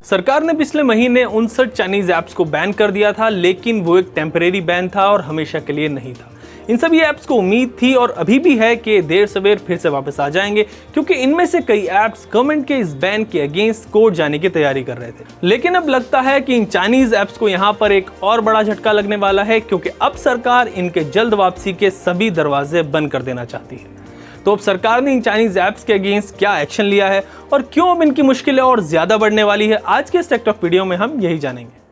सरकार ने पिछले महीने 59 चाइनीज ऐप्स को बैन कर दिया था, लेकिन वो एक टेम्परेरी बैन था और हमेशा के लिए नहीं था। इन सभी ऐप्स को उम्मीद थी और अभी भी है कि देर सवेर फिर से वापस आ जाएंगे, क्योंकि इनमें से कई ऐप्स गवर्नमेंट के इस बैन के अगेंस्ट कोर्ट जाने की तैयारी कर रहे थे। लेकिन अब लगता है कि इन चाइनीज ऐप्स को यहाँ पर एक और बड़ा झटका लगने वाला है, क्योंकि अब सरकार इनके जल्द वापसी के सभी दरवाजे बंद कर देना चाहती है। तो अब सरकार ने इन चाइनीज ऐप्स के अगेंस्ट क्या एक्शन लिया है और क्यों अब इनकी मुश्किलें और ज्यादा बढ़ने वाली है, आज के इस टेक टॉक वीडियो में हम यही जानेंगे।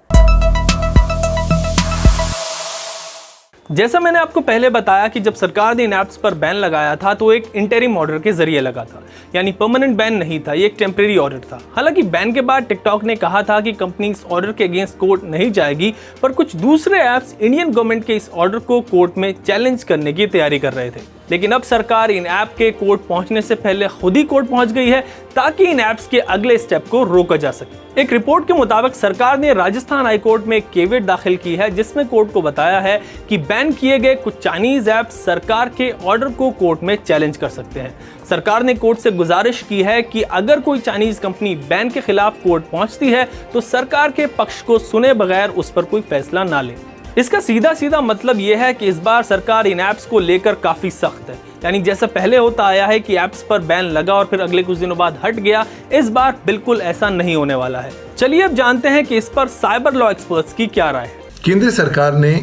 जैसा मैंने आपको पहले बताया कि जब सरकार ने इन ऐप्स पर बैन लगाया था तो एक इंटरिम ऑर्डर के जरिए लगा था, यानी परमानेंट बैन नहीं था, ये एक टेम्परेरी ऑर्डर था। हालांकि बैन के बाद टिकटॉक ने कहा था कि कंपनी इस ऑर्डर के अगेंस्ट कोर्ट नहीं जाएगी, पर कुछ दूसरे ऐप्स इंडियन गवर्नमेंट के इस ऑर्डर को कोर्ट में चैलेंज करने की तैयारी कर रहे थे। लेकिन अब सरकार इन ऐप के कोर्ट पहुंचने से पहले खुद ही कोर्ट पहुंच गई है, ताकि इन ऐप्स के अगले स्टेप को रोका जा सके। एक रिपोर्ट के मुताबिक सरकार ने राजस्थान हाई कोर्ट में एक केवियट दाखिल की है, जिसमें कोर्ट को बताया है कि बैन किए गए कुछ चाइनीज ऐप्स सरकार के ऑर्डर को कोर्ट में चैलेंज कर सकते हैं। सरकार ने कोर्ट से गुजारिश की है कि अगर कोई चाइनीज कंपनी बैन के खिलाफ कोर्ट पहुंचती है तो सरकार के पक्ष को सुने बगैर उस पर कोई फैसला ना ले। इसका सीधा सीधा मतलब यह है कि इस बार सरकार इन ऐप्स को लेकर काफी सख्त है, यानी जैसा पहले होता आया है कि ऐप्स पर बैन लगा और फिर अगले कुछ दिनों बाद हट गया, इस बार बिल्कुल ऐसा नहीं होने वाला है। चलिए अब जानते हैं कि इस पर साइबर लॉ एक्सपर्ट्स की क्या राय है। केंद्र सरकार ने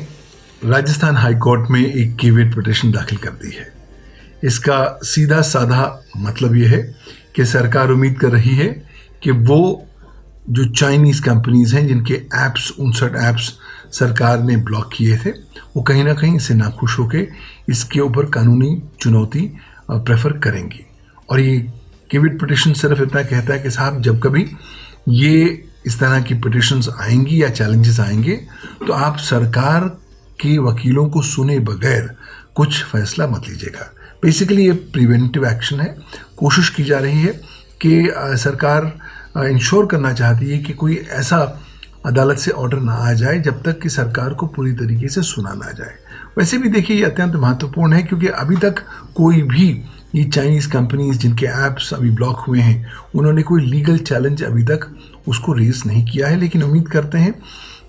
राजस्थान हाई कोर्ट में एक केवियट पिटीशन दाखिल कर दी है। इसका सीधा साधा मतलब यह है कि सरकार उम्मीद कर रही है कि वो जो चाइनीज कंपनीज हैं जिनके ऐप्स 59 ऐप्स सरकार ने ब्लॉक किए थे, वो कहीं ना कहीं इससे नाखुश होकर इसके ऊपर कानूनी चुनौती प्रेफर करेंगी। और ये केवियट पिटीशन सिर्फ इतना कहता है कि साहब जब कभी ये इस तरह की पिटीशंस आएंगी या चैलेंजेस आएंगे तो आप सरकार के वकीलों को सुने बगैर कुछ फैसला मत लीजिएगा। बेसिकली ये प्रिवेंटिव एक्शन है। कोशिश की जा रही है कि सरकार इंश्योर करना चाहती है कि कोई ऐसा अदालत से ऑर्डर ना आ जाए जब तक कि सरकार को पूरी तरीके से सुना ना जाए। वैसे भी देखिए ये अत्यंत महत्वपूर्ण है, क्योंकि अभी तक कोई भी ये चाइनीज कंपनीज जिनके ऐप्स अभी ब्लॉक हुए हैं उन्होंने कोई लीगल चैलेंज अभी तक उसको रेज नहीं किया है। लेकिन उम्मीद करते हैं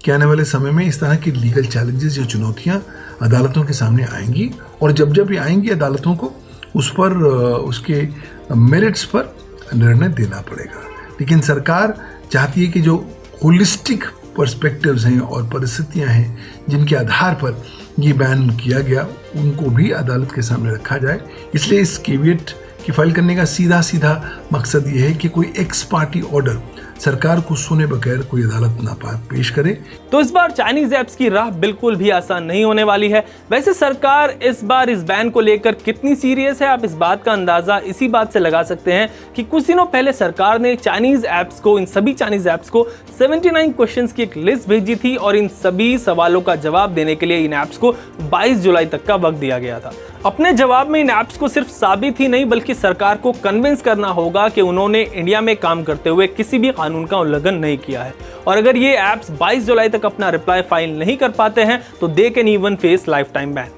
कि आने वाले समय में इस तरह की लीगल चैलेंजेस या चुनौतियां अदालतों के सामने आएंगी, और जब जब ये आएंगी अदालतों को उस पर उसके मेरिट्स पर निर्णय देना पड़ेगा। लेकिन सरकार चाहती है कि जो होलिस्टिक पर्सपेक्टिव्स हैं और परिस्थितियां हैं जिनके आधार पर ये बैन किया गया, उनको भी अदालत के सामने रखा जाए। इसलिए इस केवियट की फाइल करने का सीधा सीधा मकसद ये है कि कोई एक्स पार्टी ऑर्डर सरकार को सुने बगैर कोई अदालत ना पेश करे। तो इस बार चाइनीज ऐप्स की राह बिल्कुल भी आसान नहीं होने वाली है। वैसे सरकार इस बार इस बैन को लेकर कितनी सीरियस है, आप इस बात का अंदाजा इसी बात से लगा सकते हैं कि कुछ दिनों पहले सरकार ने चाइनीज ऐप्स को, इन सभी चाइनीज ऐप्स को 79 क्वेश्चंस की एक लिस्ट भेजी थी, और इन सभी सवालों का जवाब देने के लिए इन ऐप्स को 22 जुलाई तक का वक्त दिया गया था। अपने जवाब में इन ऐप्स को सिर्फ साबित ही नहीं बल्कि सरकार को कन्विंस करना होगा कि उन्होंने इंडिया में काम करते हुए किसी भी कानून का उल्लंघन नहीं किया है, और अगर ये ऐप्स 22 जुलाई तक अपना रिप्लाई फाइल नहीं कर पाते हैं तो they can even face life time ban.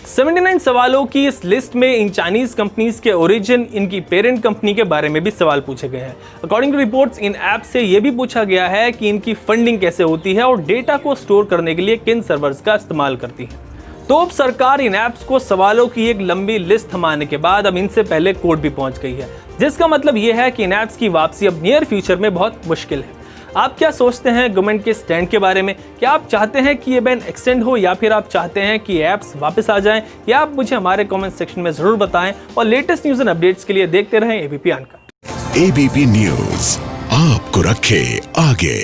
79 सवालों की इस लिस्ट में इन चाइनीज कंपनीज के ओरिजिन, इनकी पेरेंट कंपनी के बारे में भी सवाल पूछे गए हैं। अकॉर्डिंग टू रिपोर्ट्स इन ऐप से यह भी पूछा गया है कि इनकी फंडिंग कैसे होती है और डेटा को स्टोर करने के लिए किन सर्वर्स का इस्तेमाल करती है। तो अब सरकार इन ऐप्स को सवालों की एक लंबी लिस्ट थमाने के बाद अब इनसे पहले कोर्ट भी पहुंच गई है, जिसका मतलब यह है कि इन ऐप्स की वापसी अब नियर फ्यूचर में बहुत मुश्किल है। आप क्या सोचते हैं गवर्नमेंट के स्टैंड के बारे में? क्या आप चाहते हैं कि ये बैन एक्सटेंड हो, या फिर आप चाहते हैं कि ऐप्स वापस आ जाएं? या आप मुझे हमारे कमेंट सेक्शन में जरूर बताएं, और लेटेस्ट न्यूज एंड अपडेट्स के लिए देखते रहें एबीपी अनकट। एबीपी न्यूज आपको रखे आगे।